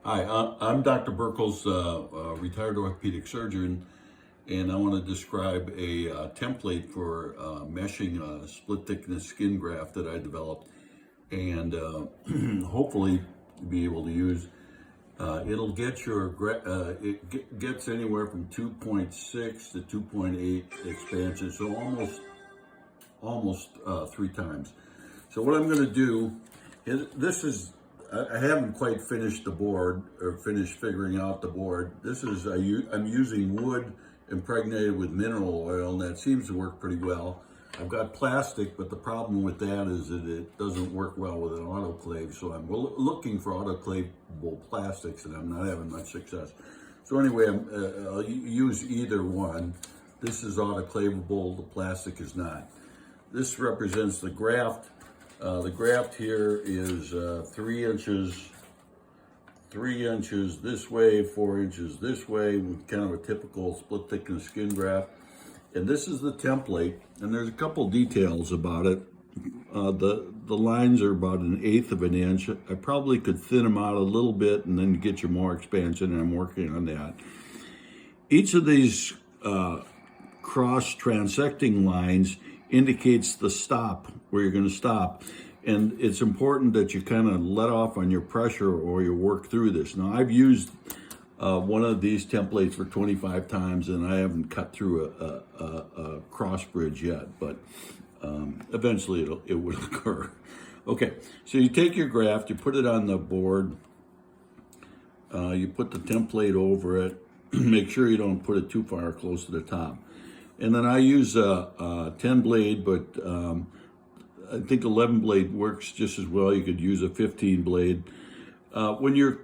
Hi, I'm Dr. Burkle's retired orthopedic surgeon, and I want to describe a template for meshing a split thickness skin graft that I developed, and hopefully be able to use. It'll get gets anywhere from 2.6 to 2.8 expansion, so almost 3 times. So what I'm going to do is I haven't quite finished the board or finished figuring out the board. I'm using wood impregnated with mineral oil, and that seems to work pretty well. I've got plastic, but the problem with that is that it doesn't work well with an autoclave. So I'm looking for autoclavable plastics, and I'm not having much success. So anyway, I'll use either one. This is autoclavable, the plastic is not. This represents the graft. The graft here is 3 inches, 3 inches this way, 4 inches this way, with kind of a typical split thickness skin graft. And this is the template, and there's a couple details about it. The lines are about 1/8 of an inch. I probably could thin them out a little bit and then get you more expansion, and I'm working on that. Each of these cross transecting lines indicates the stop, where you're going to stop. And it's important that you kind of let off on your pressure or you work through this. Now, I've used one of these templates for 25 times, and I haven't cut through a cross bridge yet, but eventually it will occur. Okay, so you take your graft, you put it on the board, you put the template over it, make sure you don't put it too far close to the top. And then I use a 10 blade, but I think 11 blade works just as well. You could use a 15 blade. When you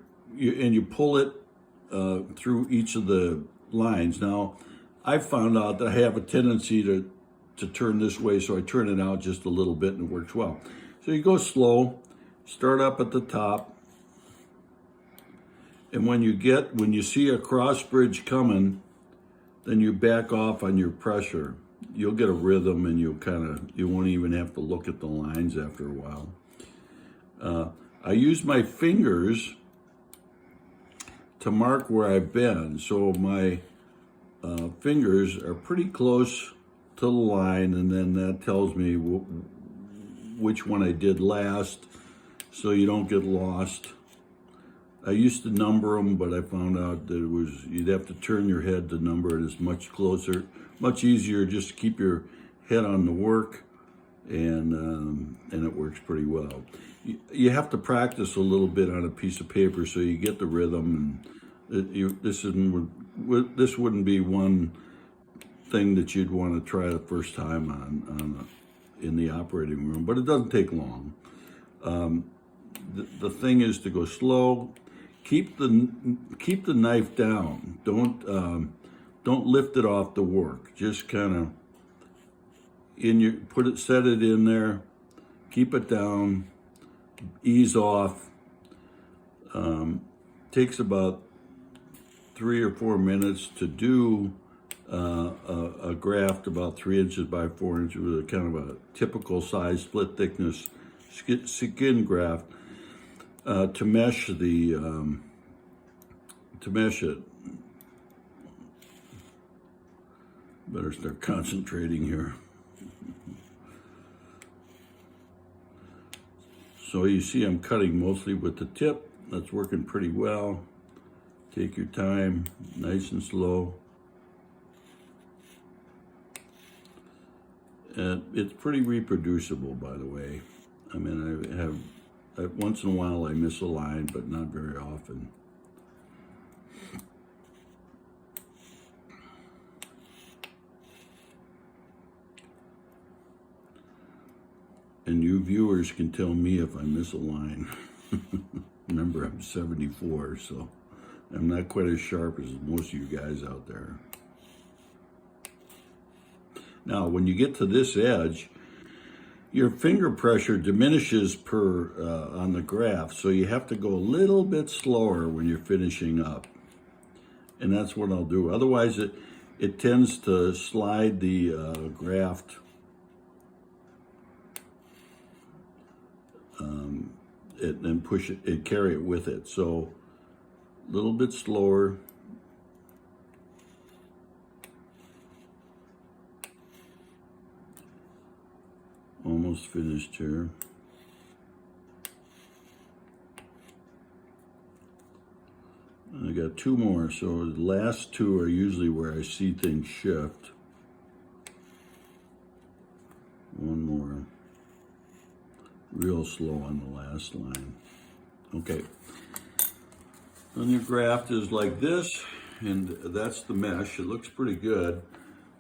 pull it through each of the lines. Now, I found out that I have a tendency to turn this way, so I turn it out just a little bit and it works well. So you go slow, start up at the top, and when you see a cross bridge coming, then you back off on your pressure. You'll get a rhythm, and you won't even have to look at the lines after a while. I use my fingers to mark where I've been. So my fingers are pretty close to the line, and then that tells me which one I did last, so you don't get lost. I used to number them, but I found out that you'd have to turn your head to number it. It's much closer, much easier just to keep your head on the work, and it works pretty well. You have to practice a little bit on a piece of paper so you get the rhythm. And this wouldn't be one thing that you'd want to try the first time in the operating room, but it doesn't take long. The thing is to go slow. Keep the knife down. Don't lift it off the work. Just kind of set it in there. Keep it down. Ease off. Takes about 3 or 4 minutes to do a graft about 3 inches by 4 inches with a kind of a typical size split thickness skin graft. To mesh it. Better start concentrating here. So you see I'm cutting mostly with the tip. That's working pretty well. Take your time, nice and slow. And it's pretty reproducible, by the way. I mean, once in a while I miss a line, but not very often. And you viewers can tell me if I miss a line. Remember, I'm 74, so I'm not quite as sharp as most of you guys out there. Now, when you get to this edge, your finger pressure diminishes on the graft, so you have to go a little bit slower when you're finishing up. And that's what I'll do. Otherwise, it tends to slide the graft and push it and carry it with it. So A little bit slower. Almost finished here. I got two more, so the last two are usually where I see things shift. One more. Real slow on the last line. Okay. Then your graft is like this, and that's the mesh. It looks pretty good.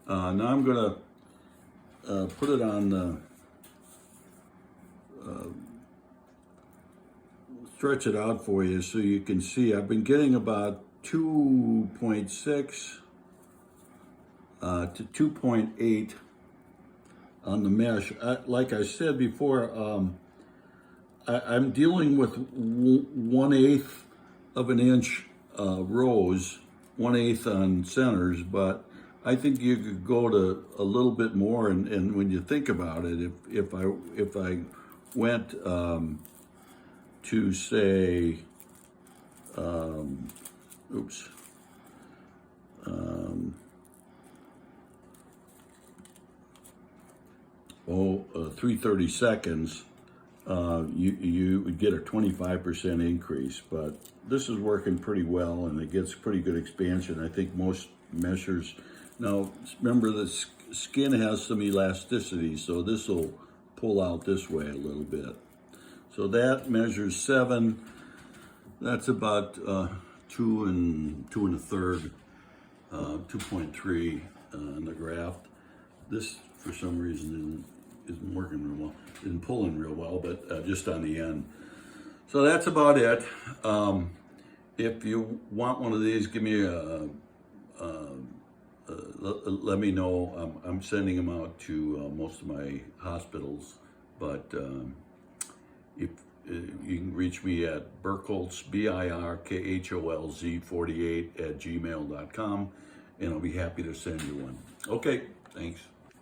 Now I'm gonna put it on the, stretch it out for you so you can see. I've been getting about 2.6 to 2.8 on the mesh. Like I said before, I'm dealing with 1/8 of an inch rows, 1/8 on centers, but I think you could go to a little bit more. And when you think about it, if I went to say, 330 seconds, you would get a 25% increase. But this is working pretty well, and it gets pretty good expansion. I think most meshers. Now, remember, the skin has some elasticity, so this will pull out this way a little bit. So that measures 7. That's about 2 1/3, 2.3 on the graft. This, for some reason, isn't working real well. Isn't pulling real well, but just on the end. So that's about it. If you want one of these, give me let me know. I'm sending them out to most of my hospitals, but if you can reach me at Birkholz, BIRKHOLZ 48 @gmail.com, and I'll be happy to send you one. Okay, thanks.